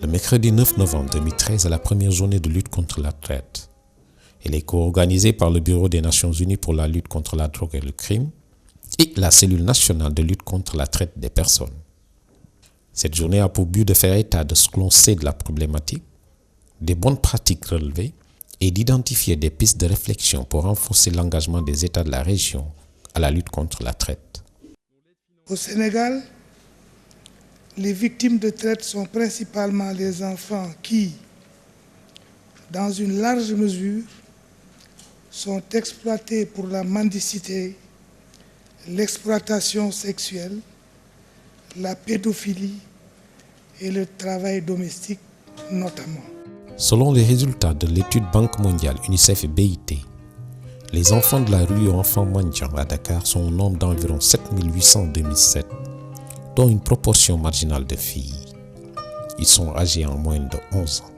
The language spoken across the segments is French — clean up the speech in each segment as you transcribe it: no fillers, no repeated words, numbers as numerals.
Le mercredi 9 novembre 2013 est la première journée de lutte contre la traite. Elle est co-organisée par le Bureau des Nations Unies pour la lutte contre la drogue et le crime et la cellule nationale de lutte contre la traite des personnes. Cette journée a pour but de faire état de ce que l'on sait de la problématique, des bonnes pratiques relevées et d'identifier des pistes de réflexion pour renforcer l'engagement des États de la région à la lutte contre la traite. Au Sénégal, les victimes de traite sont principalement les enfants qui, dans une large mesure, sont exploités pour la mendicité, l'exploitation sexuelle, la pédophilie et le travail domestique notamment. Selon les résultats de l'étude Banque mondiale, UNICEF et BIT, les enfants de la rue et enfants mendiants à Dakar sont au nombre d'environ 7800 en 2007, dont une proportion marginale de filles. Ils sont âgés en moins de 11 ans.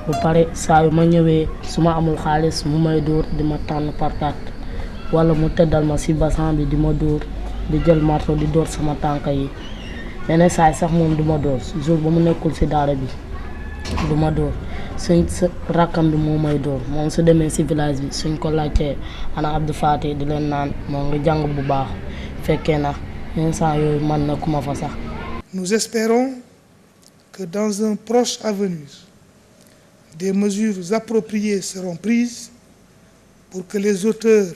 bu pare saa yu ma ñëwee su ma amul xaalis mu may dóor di ma tànn par carte wala mu tëddal ma si bassan bi di ma dóor di jël marto di dóor sama tànk yi yeneen saa yi sax moom du ma dóor jour ba mu nekkul si daara bi du ma dóor suñ rakkam bi moo may dóor moom su demee si village bi suñ ko laajtee ana Abdou Faté di leen naan moo ngi jàng bu baax fekkee na yeneen saa yooyu man nekkuma fa sax. Nous espérons que dans un proche avenir, des mesures appropriées seront prises pour que les auteurs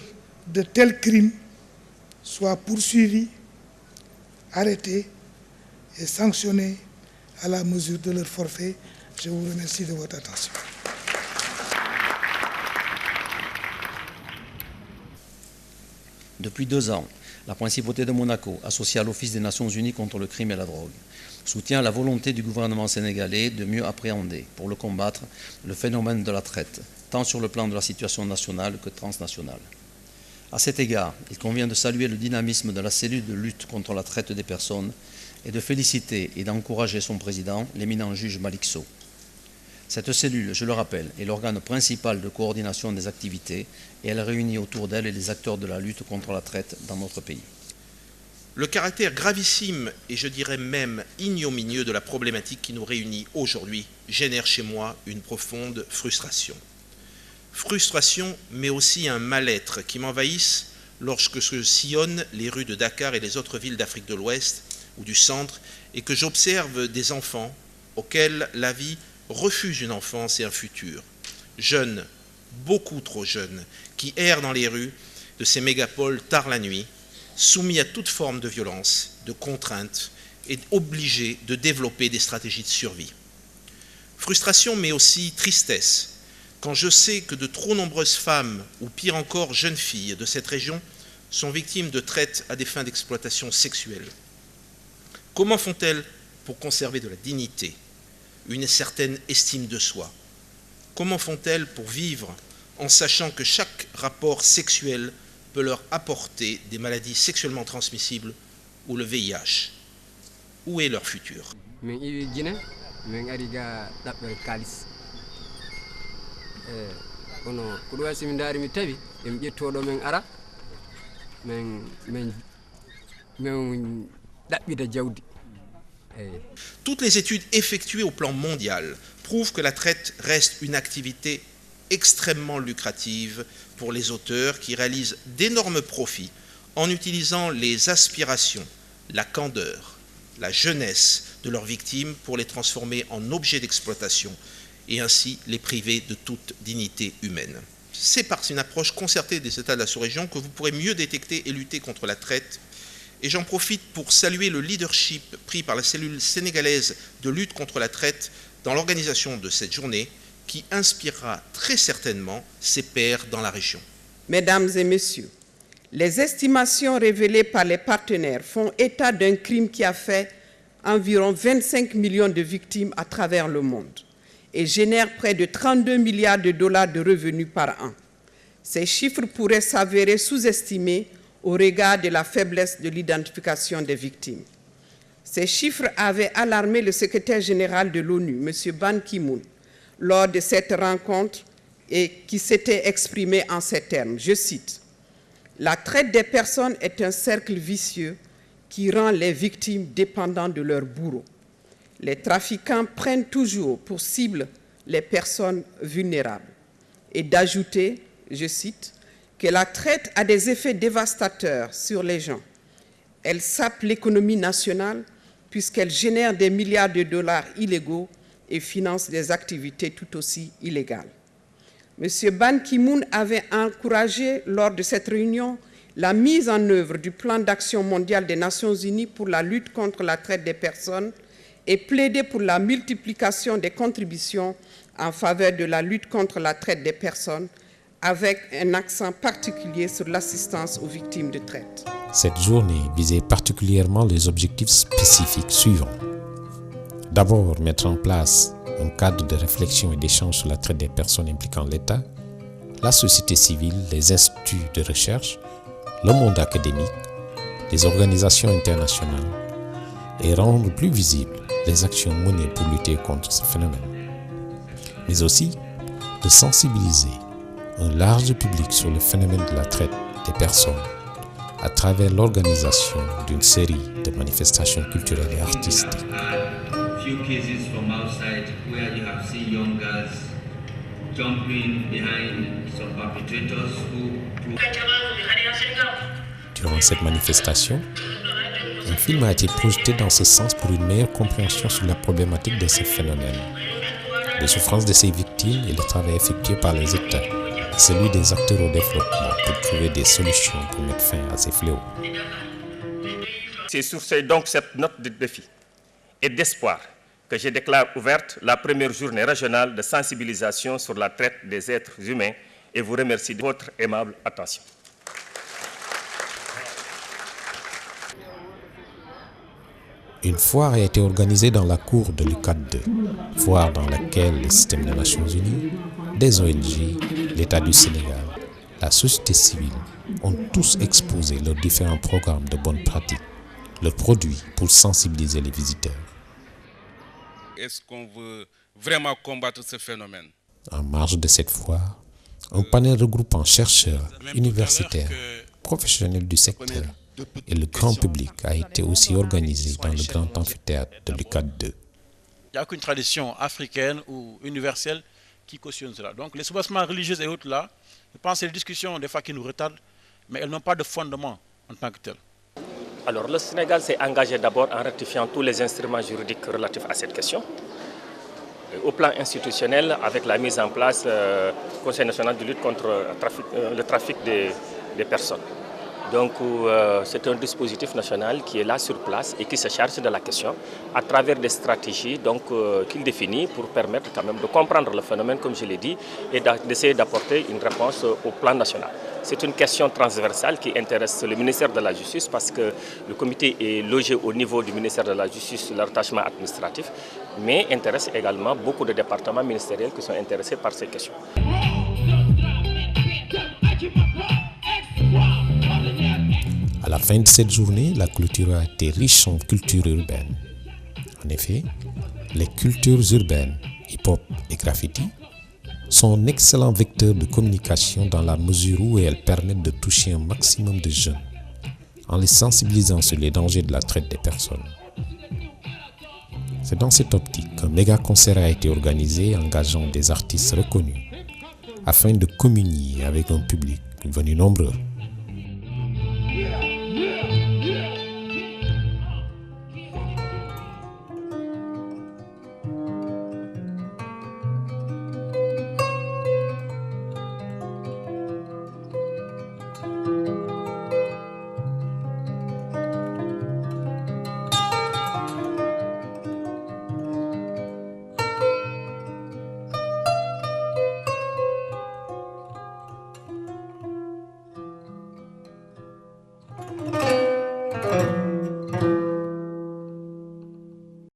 de tels crimes soient poursuivis, arrêtés et sanctionnés à la mesure de leur forfait. Je vous remercie de votre attention. Depuis 2 ans, la Principauté de Monaco, associée à l'Office des Nations Unies contre le crime et la drogue, soutient la volonté du gouvernement sénégalais de mieux appréhender, pour le combattre, le phénomène de la traite, tant sur le plan de la situation nationale que transnationale. À cet égard, il convient de saluer le dynamisme de la cellule de lutte contre la traite des personnes et de féliciter et d'encourager son président, l'éminent juge Malick Sow. Cette cellule, je le rappelle, est l'organe principal de coordination des activités et elle réunit autour d'elle les acteurs de la lutte contre la traite dans notre pays. Le caractère gravissime et je dirais même ignominieux de la problématique qui nous réunit aujourd'hui génère chez moi une profonde frustration. Frustration, mais aussi un mal-être qui m'envahissent lorsque je sillonne les rues de Dakar et les autres villes d'Afrique de l'Ouest ou du centre et que j'observe des enfants auxquels la vie refuse une enfance et un futur. Jeunes, beaucoup trop jeunes, qui errent dans les rues de ces mégapoles tard la nuit, soumis à toute forme de violence, de contrainte et obligés de développer des stratégies de survie. Frustration mais aussi tristesse quand je sais que de trop nombreuses femmes ou pire encore jeunes filles de cette région sont victimes de traite à des fins d'exploitation sexuelle. Comment font-elles pour conserver de la dignité, une certaine estime de soi? Comment font-elles pour vivre en sachant que chaque rapport sexuel peut leur apporter des maladies sexuellement transmissibles ou le VIH? Où est leur futur? Toutes les études effectuées au plan mondial prouvent que la traite reste une activité extrêmement lucrative pour les auteurs qui réalisent d'énormes profits en utilisant les aspirations, la candeur, la jeunesse de leurs victimes pour les transformer en objets d'exploitation et ainsi les priver de toute dignité humaine. C'est par une approche concertée des États de la sous-région que vous pourrez mieux détecter et lutter contre la traite. Et j'en profite pour saluer le leadership pris par la cellule sénégalaise de lutte contre la traite dans l'organisation de cette journée qui inspirera très certainement ses pairs dans la région. Mesdames et messieurs, les estimations révélées par les partenaires font état d'un crime qui a fait environ 25 millions de victimes à travers le monde et génère près de 32 milliards de dollars de revenus par an. Ces chiffres pourraient s'avérer sous-estimés au regard de la faiblesse de l'identification des victimes. Ces chiffres avaient alarmé le secrétaire général de l'ONU, M. Ban Ki-moon, lors de cette rencontre et qui s'était exprimé en ces termes, je cite, « La traite des personnes est un cercle vicieux qui rend les victimes dépendantes de leurs bourreaux. les trafiquants prennent toujours pour cible les personnes vulnérables. Et d'ajouter, je cite, que la traite a des effets dévastateurs sur les gens. Elle sape l'économie nationale puisqu'elle génère des milliards de dollars illégaux et finance des activités tout aussi illégales. M. Ban Ki-moon avait encouragé lors de cette réunion la mise en œuvre du plan d'action mondial des Nations Unies pour la lutte contre la traite des personnes et plaidé pour la multiplication des contributions en faveur de la lutte contre la traite des personnes, avec un accent particulier sur l'assistance aux victimes de traite. Cette journée visait particulièrement les objectifs spécifiques suivants. D'abord, mettre en place un cadre de réflexion et d'échange sur la traite des personnes impliquant l'État, la société civile, les instituts de recherche, le monde académique, les organisations internationales et rendre plus visibles les actions menées pour lutter contre ce phénomène. Mais aussi de sensibiliser un large public sur le phénomène de la traite des personnes à travers l'organisation d'une série de manifestations culturelles et artistiques. Few cases from outside where you have seen young girls jumping behind some perpetrators who... Durant cette manifestation, un film a été projeté dans ce sens pour une meilleure compréhension sur la problématique de ces phénomènes, les souffrances de ces victimes et le travail effectué par les États, et celui des acteurs au développement pour trouver des solutions pour mettre fin à ces fléaux. C'est sur donc cette note de défi et d'espoir que je déclare ouverte la première journée régionale de sensibilisation sur la traite des êtres humains et vous remercie de votre aimable attention. Une foire a été organisée dans la cour de l'UCAD 2, foire dans laquelle le système des Nations Unies, des ONG, l'État du Sénégal, la société civile ont tous exposé leurs différents programmes de bonnes pratiques, leurs produits pour sensibiliser les visiteurs. Est-ce qu'on veut vraiment combattre ce phénomène? En marge de cette foire, un panel regroupant chercheurs, universitaires, professionnels du secteur et le grand public a été aussi organisé dans le grand amphithéâtre de l'UCAD 2. Il n'y a aucune tradition africaine ou universelle qui cautionne cela. Donc les soubassements religieux et autres là, je pense que c'est des discussions des fois qui nous retardent, mais elles n'ont pas de fondement en tant que tel. Alors le Sénégal s'est engagé d'abord en rectifiant tous les instruments juridiques relatifs à cette question. Au plan institutionnel, avec la mise en place du Conseil national de lutte contre le trafic des personnes. Donc c'est un dispositif national qui est là sur place et qui se charge de la question à travers des stratégies qu'il définit pour permettre quand même de comprendre le phénomène, comme je l'ai dit, et d'essayer d'apporter une réponse au plan national. C'est une question transversale qui intéresse le ministère de la Justice parce que le comité est logé au niveau du ministère de la Justice, le rattachement administratif, mais intéresse également beaucoup de départements ministériels qui sont intéressés par ces questions. À la fin de cette journée, la clôture a été riche en culture urbaine. En effet, les cultures urbaines, hip-hop et graffiti, sont un excellent vecteur de communication dans la mesure où elles permettent de toucher un maximum de jeunes en les sensibilisant sur les dangers de la traite des personnes. C'est dans cette optique qu'un méga concert a été organisé engageant des artistes reconnus afin de communier avec un public venu nombreux.